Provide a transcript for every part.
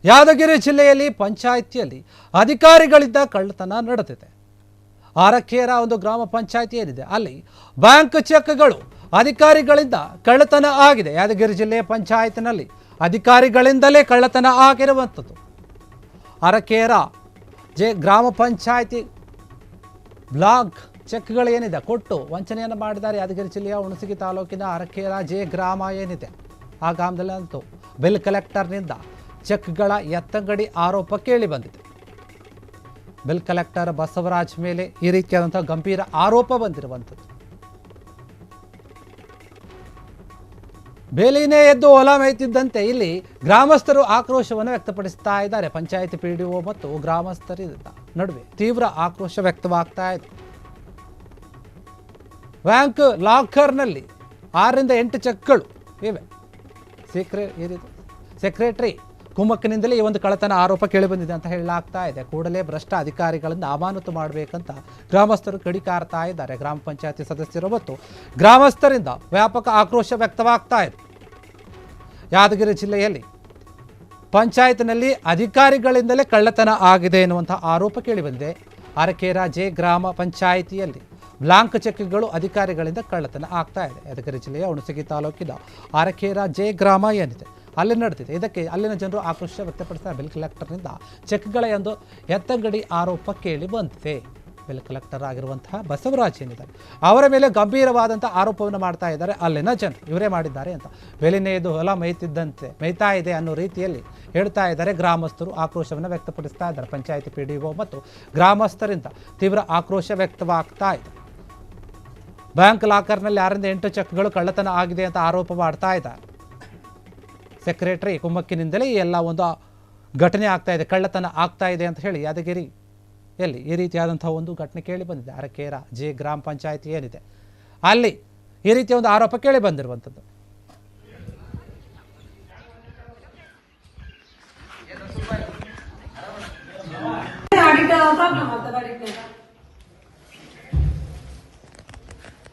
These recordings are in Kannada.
ಯಾದಗಿರಿ ಜಿಲ್ಲೆಯಲ್ಲಿ ಪಂಚಾಯಿತಿಯಲ್ಲಿ ಅಧಿಕಾರಿಗಳಿಂದ ಕಳ್ಳತನ ನಡೆದಿದೆ. ಆರಕೇರ ಒಂದು ಗ್ರಾಮ ಪಂಚಾಯಿತಿ ಏನಿದೆ ಅಲ್ಲಿ ಬ್ಯಾಂಕ್ ಚೆಕ್ಗಳು ಅಧಿಕಾರಿಗಳಿಂದ ಕಳ್ಳತನ ಆಗಿದೆ. ಯಾದಗಿರಿ ಜಿಲ್ಲೆಯ ಪಂಚಾಯತ್ನಲ್ಲಿ ಅಧಿಕಾರಿಗಳಿಂದಲೇ ಕಳ್ಳತನ ಆಗಿರುವಂಥದ್ದು. ಆರಕೇರ ಗ್ರಾಮ ಪಂಚಾಯಿತಿ ಬ್ಲಾಕ್ ಚೆಕ್ಗಳು ಏನಿದೆ ಕೊಟ್ಟು ವಂಚನೆಯನ್ನು ಮಾಡಿದ್ದಾರೆ. ಯಾದಗಿರಿ ಜಿಲ್ಲೆಯ ಹುಣಸಗಿ ತಾಲೂಕಿನ ಆರಕೇರ ಗ್ರಾಮ ಏನಿದೆ ಆ ಗ್ರಾಮದಲ್ಲಂತೂ ಬಿಲ್ ಕಲೆಕ್ಟರ್ನಿಂದ ಚೆಕ್ಗಳ ಎತ್ತಂಗಡಿ ಆರೋಪ ಕೇಳಿ ಬಂದಿದೆ. ಬಿಲ್ ಕಲೆಕ್ಟರ್ ಬಸವರಾಜ್ ಮೇಲೆ ಈ ರೀತಿಯಾದಂತಹ ಗಂಭೀರ ಆರೋಪ ಬಂದಿರುವಂಥದ್ದು. ಬೇಲಿನೇ ಎದ್ದು ಹೊಲ ಮೇಯ್ತಿದ್ದಂತೆ ಇಲ್ಲಿ ಗ್ರಾಮಸ್ಥರು ಆಕ್ರೋಶವನ್ನು ವ್ಯಕ್ತಪಡಿಸ್ತಾ ಇದ್ದಾರೆ. ಪಂಚಾಯತ್ ಪಿಡಿಒ ಮತ್ತು ಗ್ರಾಮಸ್ಥರಿಂದ ನಡುವೆ ತೀವ್ರ ಆಕ್ರೋಶ ವ್ಯಕ್ತವಾಗ್ತಾ ಇದೆ. ಬ್ಯಾಂಕ್ ಲಾಕರ್ನಲ್ಲಿ 6 ರಿಂದ 8 ಚೆಕ್ಗಳು ಇವೆ. ಸೆಕ್ರೆಟರಿ ಕುಮ್ಮಕ್ಕಿನಿಂದಲೇ ಈ ಒಂದು ಕಳ್ಳತನ ಆರೋಪ ಕೇಳಿಬಂದಿದೆ ಅಂತ ಹೇಳಲಾಗ್ತಾ ಇದೆ. ಕೂಡಲೇ ಭ್ರಷ್ಟ ಅಧಿಕಾರಿಗಳನ್ನು ಅಮಾನತು ಮಾಡಬೇಕಂತ ಗ್ರಾಮಸ್ಥರು ಕಿಡಿಕಾರ್ತಾ ಇದ್ದಾರೆ. ಗ್ರಾಮ ಪಂಚಾಯತಿ ಸದಸ್ಯರು ಮತ್ತು ಗ್ರಾಮಸ್ಥರಿಂದ ವ್ಯಾಪಕ ಆಕ್ರೋಶ ವ್ಯಕ್ತವಾಗ್ತಾ ಇದೆ. ಯಾದಗಿರಿ ಜಿಲ್ಲೆಯಲ್ಲಿ ಪಂಚಾಯತ್ನಲ್ಲಿ ಅಧಿಕಾರಿಗಳಿಂದಲೇ ಕಳ್ಳತನ ಆಗಿದೆ ಎನ್ನುವಂಥ ಆರೋಪ ಕೇಳಿಬಂದಿದೆ. ಆರಕೇರ ಗ್ರಾಮ ಪಂಚಾಯಿತಿಯಲ್ಲಿ ಬ್ಲಾಂಕ್ ಚೆಕ್ಗಳು ಅಧಿಕಾರಿಗಳಿಂದ ಕಳ್ಳತನ ಆಗ್ತಾ ಇದೆ. ಯಾದಗಿರಿ ಜಿಲ್ಲೆಯ ಹುಣಸಗಿ ತಾಲೂಕಿನ ಆರಕೇರ ಗ್ರಾಮ ಏನಿದೆ ಅಲ್ಲಿ ನಡೆದಿದೆ. ಇದಕ್ಕೆ ಅಲ್ಲಿನ ಜನರು ಆಕ್ರೋಶ ವ್ಯಕ್ತಪಡಿಸಿದ ಬಿಲ್ ಕಲೆಕ್ಟರ್ನಿಂದ ಚೆಕ್ಗಳ ಒಂದು ಎತ್ತಂಗಡಿ ಆರೋಪ ಕೇಳಿ ಬಂದಿದೆ. ಬಿಲ್ ಕಲೆಕ್ಟರ್ ಆಗಿರುವಂತಹ ಬಸವರಾಜ್ ಏನಿದ್ದಾರೆ ಅವರ ಮೇಲೆ ಗಂಭೀರವಾದಂಥ ಆರೋಪವನ್ನು ಮಾಡ್ತಾ ಇದ್ದಾರೆ ಅಲ್ಲಿನ ಜನರು. ಇವರೇ ಮಾಡಿದ್ದಾರೆ ಅಂತ. ಬೆಲೆನೇ ಇದು ಹೊಲ ಮೇಯ್ತಾ ಇದೆ ಅನ್ನೋ ರೀತಿಯಲ್ಲಿ ಹೇಳ್ತಾ ಇದ್ದಾರೆ. ಗ್ರಾಮಸ್ಥರು ಆಕ್ರೋಶವನ್ನು ವ್ಯಕ್ತಪಡಿಸ್ತಾ ಇದ್ದಾರೆ. ಪಂಚಾಯತಿ ಪಿಡಿಒ ಮತ್ತು ಗ್ರಾಮಸ್ಥರಿಂದ ತೀವ್ರ ಆಕ್ರೋಶ ವ್ಯಕ್ತವಾಗ್ತಾ ಇದೆ. ಬ್ಯಾಂಕ್ ಲಾಕರ್ನಲ್ಲಿ 6 ರಿಂದ 8 ಚೆಕ್ಗಳು ಕಳ್ಳತನ ಆಗಿದೆ ಅಂತ ಆರೋಪ ಮಾಡ್ತಾ ಇದ್ದಾರೆ. ಸೆಕ್ರೆಟರಿ ಕುಮ್ಮಕ್ಕಿನಿಂದಲೇ ಈ ಎಲ್ಲ ಒಂದು ಘಟನೆ ಆಗ್ತಾ ಇದೆ, ಕಳ್ಳತನ ಆಗ್ತಾ ಇದೆ ಅಂತ ಹೇಳಿ ಯಾದಗಿರಿಯಲ್ಲಿ ಈ ರೀತಿಯಾದಂಥ ಒಂದು ಘಟನೆ ಕೇಳಿ ಬಂದಿದೆ. ಆರಕೇರ ಗ್ರಾಮ ಪಂಚಾಯತಿ ಏನಿದೆ ಅಲ್ಲಿ ಈ ರೀತಿಯ ಒಂದು ಆರೋಪ ಕೇಳಿ ಬಂದಿರುವಂಥದ್ದು.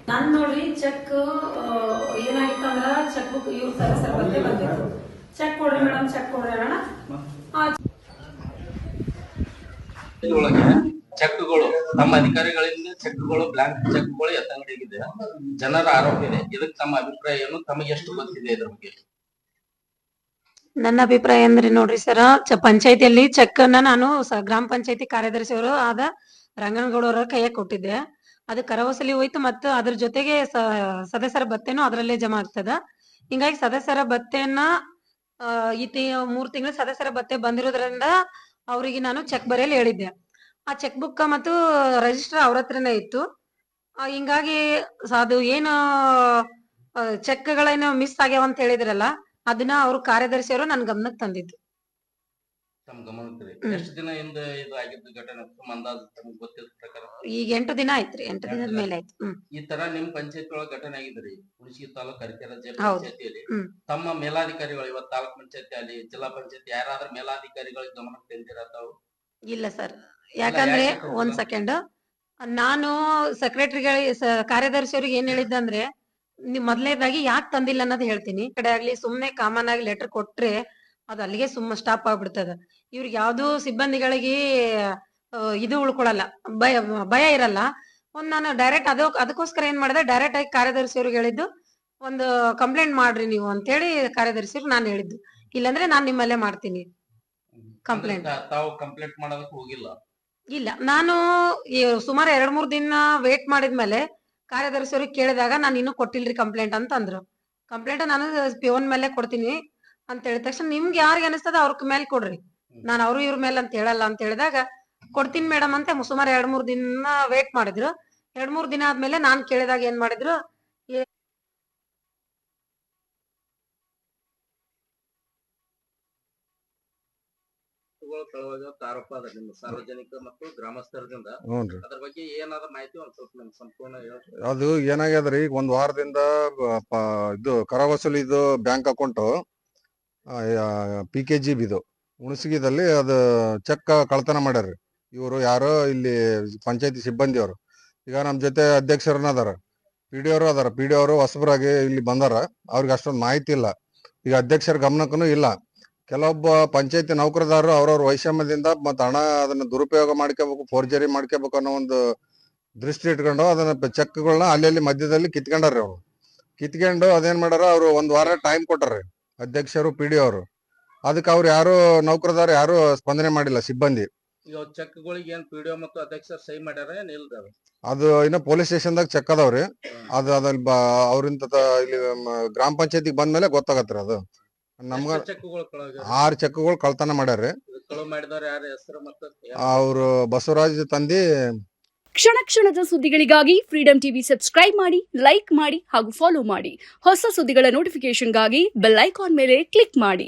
ನಾನು ನೋಡ್ರಿ ಚೆಕ್ ಏನಾಗಿತ್ತಂದ್ರ ಚೆಕ್ ಬುಕ್ ಇವ್ರ ಸರ ಬಂದೇ ಬಂದಿತ್ತು. ಚೆಕ್ ಕೊಡ್ರಿ ಮೇಡಮ್, ಚೆಕ್ ಕೊಡ್ರಿ ಅಣ್ಣ. ಒಳಗೆ ಚೆಕ್ಗಳು ನಮ್ಮ ಅಧಿಕಾರಿಗಳಿಂದ ಚೆಕ್ಗಳು ಬ್ಲಾಂಕ್ ಚೆಕ್ಗಳು ಎತ್ತಂಗಡಿಗಿದೆ. ಜನರ ಆರೋಪ ಇದೆ. ಇದಕ್ಕೆ ತಮ್ಮ ಅಭಿಪ್ರಾಯ ಏನು? ತಮಗೆ ಎಷ್ಟು ಗೊತ್ತಿದೆ ಇದ್ರ ಬಗ್ಗೆ? ನನ್ನ ಅಭಿಪ್ರಾಯ ಅಂದ್ರೆ ನೋಡ್ರಿ ಸರ, ಪಂಚಾಯತಿಯಲ್ಲಿ ಚೆಕ್ ಅನ್ನ ನಾನು ಗ್ರಾಮ ಪಂಚಾಯತಿ ಕಾರ್ಯದರ್ಶಿ ಅವರು ಆದ ರಂಗನಗೌಡರ ಕೈಯಾಗ ಕೊಟ್ಟಿದ್ದೆ. ಅದು ಕರವಸಲಿ ಹೋಯ್ತು ಮತ್ತು ಅದ್ರ ಜೊತೆಗೆ ಸದಸ್ಯರ ಭತ್ತೆನೂ ಅದರಲ್ಲೇ ಜಮಾ ಆಗ್ತದ. ಹಿಂಗಾಗಿ ಸದಸ್ಯರ ಭತ್ತೆಯನ್ನ 3 ತಿಂಗಳ ಸದಸ್ಯರ ಭತ್ತೆ ಬಂದಿರೋದ್ರಿಂದ ಅವರಿಗೆ ನಾನು ಚೆಕ್ ಬರೆಯಲು ಹೇಳಿದ್ದೆ. ಆ ಚೆಕ್ ಬುಕ್ ಮತ್ತು ರಿಜಿಸ್ಟರ್ ಅವ್ರ ಹತ್ರನೇ ಇತ್ತು. ಹಿಂಗಾಗಿ ಅದು ಏನು ಚೆಕ್ಗಳೇನು ಮಿಸ್ ಆಗ್ಯಾವ ಅಂತ ಹೇಳಿದ್ರಲ್ಲ, ಅದನ್ನ ಅವ್ರ ಕಾರ್ಯದರ್ಶಿಯವರು ನನ್ನ ಗಮನಕ್ಕೆ ತಂದಿದ್ದು. ತಮ್ಮ ಗಮನಕ್ಕೆ ಎಷ್ಟು ದಿನದಿಂದ ಇದು ಆಗಿದ್ದು ಘಟನೆ ಅಂದಾಜು ತಮಗೆ ಗೊತ್ತಿದ್ದ ಪ್ರಕಾರ? ಈಗ 8 ದಿನ ಆಯ್ತ್ರಿ. 8 ದಿನದ ಮೇಲೆ ಆಯ್ತು. ಈ ತರ ನಿಮ್ ಪಂಚಾಯತ್ ಒಳಗ ಘಟನೆ ಆಗಿದ್ರಿ ಹುಣಸಗಿ ತಾಲೂಕು ಆರಕೇರ ಪಂಚಾಯತಿಯಲ್ಲಿ ತಮ್ಮ ಮೇಲಾಧಿಕಾರಿಗಳು ಇವತ್ತು ತಾಲೂಕ್ ಪಂಚಾಯತಿ ಅಲ್ಲಿ ಜಿಲ್ಲಾ ಪಂಚಾಯತಿ ಯಾರಾದ್ರೂ ಮೇಲಾಧಿಕಾರಿಗಳಿಗೆ ಗಮನಕ್ಕೆ ತಂದಿರ ತಾವು? ಇಲ್ಲ ಸರ್, ಯಾಕಂದ್ರೆ ಒಂದ್ ಸೆಕೆಂಡ್, ನಾನು ಸೆಕ್ರೆಟರಿಗಳಿಗೆ ಕಾರ್ಯದರ್ಶಿಯವ್ರಿಗೆ ಏನ್ ಹೇಳಿದ್ದಂದ್ರೆ, ಮೊದಲನೇದಾಗಿ ಯಾಕೆ ತಂದಿಲ್ಲ ಅನ್ನೋದು ಹೇಳ್ತೀನಿ. ಕಡೆ ಆಗ್ಲಿ ಸುಮ್ನೆ ಕಾಮನ್ ಆಗಿ ಲೆಟರ್ ಕೊಟ್ರೆ ಅದು ಅಲ್ಲಿಗೆ ಸ್ಟಾಪ್ ಆಗ್ಬಿಡ್ತದ. ಇವ್ರಿಗೆ ಯಾವ್ದು ಸಿಬ್ಬಂದಿಗಳಿಗೆ ಇದು ಉಳ್ಕೊಳಲ್ಲ, ಭಯ ಇರಲ್ಲ. ನಾನು ಡೈರೆಕ್ಟ್ ಅದಕ್ಕೋಸ್ಕರ ಏನ್ ಮಾಡಿದೆ, ಡೈರೆಕ್ಟ್ ಆಗಿ ಕಾರ್ಯದರ್ಶಿಯವ್ರಿಗೆ ಹೇಳಿದ್ದು, ಒಂದು ಕಂಪ್ಲೇಂಟ್ ಮಾಡ್ರಿ ನೀವು ಅಂತ ಹೇಳಿ ಕಾರ್ಯದರ್ಶಿಯವ್ರಿಗೆ ನಾನು ಹೇಳಿದ್ದು. ಇಲ್ಲಾಂದ್ರೆ ನಾನ್ ನಿಮ್ಮಲ್ಲೇ ಮಾಡ್ತೀನಿ ಕಂಪ್ಲೇಂಟ್. ತಾವು ಕಂಪ್ಲೇಂಟ್ ಮಾಡೋದಕ್ಕೆ ಹೋಗಿಲ್ಲ? ಇಲ್ಲ, ನಾನು ಸುಮಾರು 2-3 ದಿನ ವೇಟ್ ಮಾಡಿದ್ಮೇಲೆ ಕಾರ್ಯದರ್ಶಿಯವ್ರಿಗೆ ಕೇಳಿದಾಗ ನಾನು ಇನ್ನೂ ಕೊಟ್ಟಿಲ್ರಿ ಕಂಪ್ಲೇಂಟ್ ಅಂತ ಅಂದ್ರು. ಕಂಪ್ಲೇಂಟ್ ನಾನು ಪಿಯೋನ್ ಮೇಲೆ ಕೊಡ್ತೀನಿ ಅಂತ ಹೇಳಿದ ತಕ್ಷಣ ನಿಮ್ಗೆ ಯಾರಿಗೆ ಅನಿಸ್ತದ ಅವ್ರ ಮೇಲೆ ಕೊಡ್ರಿ, ನಾನು ಅವ್ರು ಇವ್ರ ಮೇಲೆ ಅಂತ ಹೇಳಲ್ಲ ಅಂತ ಹೇಳಿದಾಗ ಕೊಡ್ತೀನಿ ಮೇಡಮ್ ಅಂತ ಸುಮಾರು 2-3 ದಿನ ವೇಟ್ ಮಾಡಿದ್ರು. 2-3 ದಿನ ಆದ್ಮೇಲೆ ನಾನ್ ಕೇಳಿದಾಗ ಏನ್ ಮಾಡಿದ್ರು, ಆರೋಪ ಅದ ನಿಮ್ಮ ಸಾರ್ವಜನಿಕ ಮತ್ತು ಗ್ರಾಮಸ್ಥರದಿಂದ. ಅದ್ರ ಬಗ್ಗೆ ಏನಾದ್ರು ಮಾಹಿತಿ ಒಂದ್ ಸ್ವಲ್ಪ ನಮ್ಗೆ ಸಂಪೂರ್ಣ ಹೇಳ್ರಿ. ಅದು ಏನಾಗ್ಯದ್ರಿ, ಈಗ 1 ವಾರದಿಂದ ಇದು ಕರ ವಸೂಲಿದು ಬ್ಯಾಂಕ್ ಅಕೌಂಟ್ PKGB ಇದು ಹುಣಸಗಿದಲ್ಲಿ ಅದು ಚೆಕ್ ಕಳ್ತನ ಮಾಡ್ಯಾರ್ರಿ. ಇವರು ಯಾರೋ ಇಲ್ಲಿ ಪಂಚಾಯತಿ ಸಿಬ್ಬಂದಿ ಅವರು. ಈಗ ನಮ್ ಜೊತೆ ಅಧ್ಯಕ್ಷರನ್ನ ಅದಾರ, PDO ಅವರು ಅದಾರ. PDO ಅವರು ಹೊಸಬರಾಗಿ ಇಲ್ಲಿ ಬಂದಾರ, ಅವ್ರಿಗೆ ಅಷ್ಟೊಂದು ಮಾಹಿತಿ ಇಲ್ಲ. ಈಗ ಅಧ್ಯಕ್ಷರ ಗಮನಕ್ಕೂ ಇಲ್ಲ. ಕೆಲವೊಬ್ಬ ಪಂಚಾಯತಿ ನೌಕರದಾರರು ಅವ್ರವ್ರ ವೈಷಮ್ಯದಿಂದ ಮತ್ತ ಹಣ ಅದನ್ನ ದುರುಪಯೋಗ ಮಾಡ್ಕೋಬೇಕು, ಫೋರ್ಜರಿ ಮಾಡ್ಕೋಬೇಕು ಅನ್ನೋ ಒಂದು ದೃಷ್ಟಿ ಇಟ್ಕೊಂಡು ಅದನ್ನ ಚೆಕ್ಗಳನ್ನ ಅಲ್ಲಿ ಮಧ್ಯದಲ್ಲಿ ಕಿತ್ಕೊಂಡಾರ್ರಿ ಅವ್ರು. ಕಿತ್ಕೊಂಡು ಅದೇನ್ ಮಾಡ್ಯಾರ, ಅವ್ರು 1 ವಾರ ಟೈಮ್ ಕೊಟ್ಟಾರ್ರಿ ಅಧ್ಯಕ್ಷರು PDO ಅವರು. ಅದಕ್ಕೆ ಅವ್ರು ಯಾರು ನೌಕರದಾರ ಯಾರು ಸ್ಪಂದನೆ ಮಾಡಿಲ್ಲ ಸಿಬ್ಬಂದಿ. ಈಗ ಚೆಕ್ಗಳಿಗೆ ಏನ್ PDO ಮತ್ತು ಅಧ್ಯಕ್ಷರು ಸಹಿ ಮಾಡ್ಯಾರ ಏನ್ ಇಲ್ರಿ? ಅದು ಇನ್ನ ಪೊಲೀಸ್ ಸ್ಟೇಷನ್ದಾಗ ಚೆಕ್ ಅದಾವ್ರಿ. ಅದಲ್ಲಿ ಅವ್ರಿಂದ ಇಲ್ಲಿ ಗ್ರಾಮ ಪಂಚಾಯತಿಗೆ ಬಂದ್ಮೇಲೆ ಗೊತ್ತಾಗತ್ರಿ. ಅದು ನಮ್ಗ ಚೆಕ್ಗಳು 6 ಚೆಕ್ಗಳು ಕಳ್ತನ ಮಾಡ್ಯಾರ್ರಿ. ಕಳು ಮಾಡಿದವ್ರ ಯಾರ ಹೆಸರು ಮತ್ತು ಅವ್ರು ಬಸವರಾಜ್ ತಂದಿ. ಕ್ಷಣ ಕ್ಷಣದ ಸುದ್ದಿಗಳಿಗಾಗಿ ಫ್ರೀಡಂ ಟಿವಿ ಸಬ್ಸ್ಕ್ರೈಬ್ ಮಾಡಿ, ಲೈಕ್ ಮಾಡಿ ಹಾಗೂ ಫಾಲೋ ಮಾಡಿ. ಹೊಸ ಸುದ್ದಿಗಳ ನೋಟಿಫಿಕೇಶನ್ಗಾಗಿ ಬೆಲ್ ಐಕಾನ್ ಮೇಲೆ ಕ್ಲಿಕ್ ಮಾಡಿ.